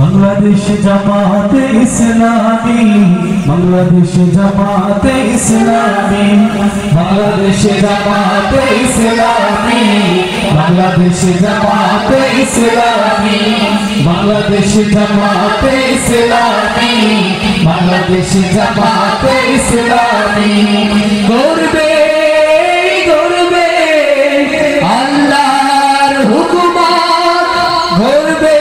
বাংলাদেশ জামাতে ইসলামী, বাংলাদেশ জামাতে ইসলামী, বাংলাদেশ জামাতে ইসলামী, বাংলাদেশ জামাতে ইসলামী, বাংলাদেশ জামাতে ইসলামী, বাংলাদেশ জামাতে ইসলামী। গর্বে গর্বে আল্লাহর হুকুমত, গর্বে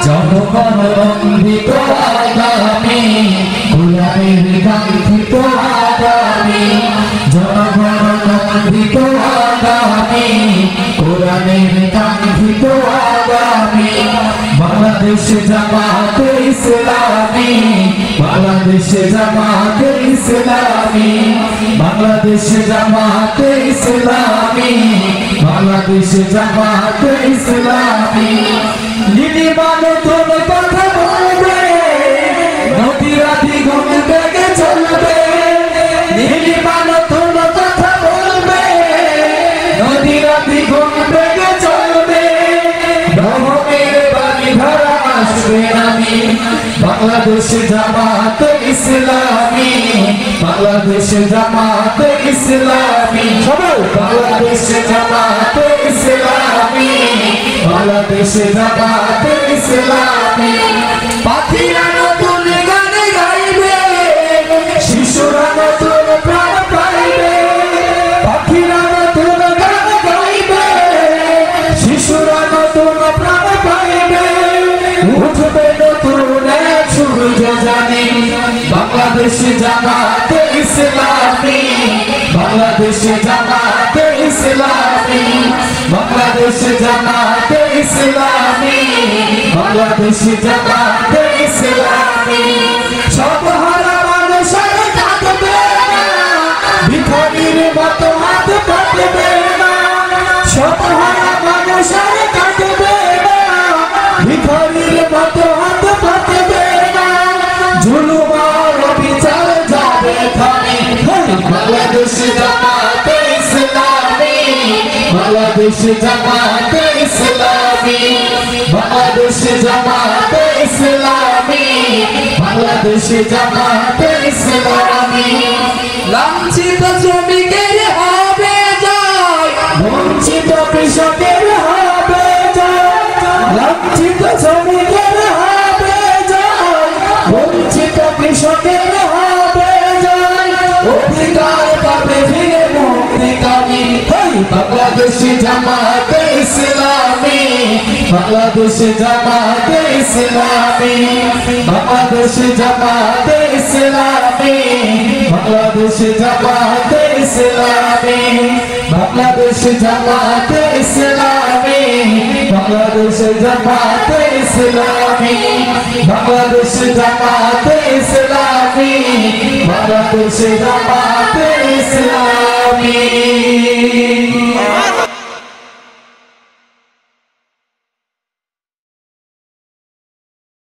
জনগণ রঞ্জিত আগামী, কোরআনের কাঙ্ক্ষিত আগামী, জনগণ রঞ্জিত আগামী, কোরআনের কাঙ্ক্ষিত আগামী। বাংলাদেশ জামাতে ইসলামী, বাংলাদেশ জামাতে ইসলামী, বাংলাদেশ জামাতে ইসলামী, বাংলাদেশ জামাতে ইসলামী। নির্মাণ তোর কথা বলবে, নদীরা দ্বিগুণ বেগে চলবে। নির্মাণ তোর কথা বলবে, নদীরা দ্বিগুণ বেগে চলবে। রহমের বাড়ি ধরা আসবে আমি, বাংলাদেশ জামাতে ইসলামী, বাংলাদেশ জামাতে ইসলামী, বাংলাদেশ জামাতে ইসলামী, বাংলাদেশ জামাতে ইসলামী। পাখিরা নতুন গান গাইবে, শিশুরা নতুন প্রাণ পাইবে। পাখিরা নতুন গান গাইবে, শিশুরা নতুন প্রাণ পাইবে। উঠবে নতুন এক সূর্য জানি, বাংলাদেশ জামাতে ইসলামী, বাংলাদেশ জামাতে ইসলামী, বাংলাদেশ জামাতে ইসলামী, বাংলাদেশ জামাতে ইসলামী। সব হারা মানুষের কাঁদবে না, ভিখারির মতো হাত পাতবে না। সব হারা মানুষের কাঁদবে না, ভিখারির মতো হাত পাতবে না। জুলুম আর বিচার যাবে থামে, বাংলাদেশ জামাতে ইসলামী, বাংলাদেশ জামাতে ইসলামী, বাংলাদেশ জামাতে ইসলামী, বাংলাদেশ জামাতে ইসলামী। লাঞ্ছিত শ্রমিকের হবে জয়, বঞ্চিত কৃষকের হবে জয়। লাঞ্ছিত শ্রমিকের হবে জয়, বঞ্চিত কৃষকের হবে জয়। অধিকার পাবে ফিরে মুক্তিকামী, বাংলাদেশ জামাতে ইসলামী, বাংলাদেশ জামাতে ইসলামী, বাংলাদেশ জামাতে ইসলামী, বাংলাদেশ জামাতে ইসলামী, বাংলাদেশ জামাতে ইসলামী, বাংলাদেশ জামাতে ইসলামী, বাংলাদেশ জামাতে ইসলামী, বাংলাদেশ জামাতে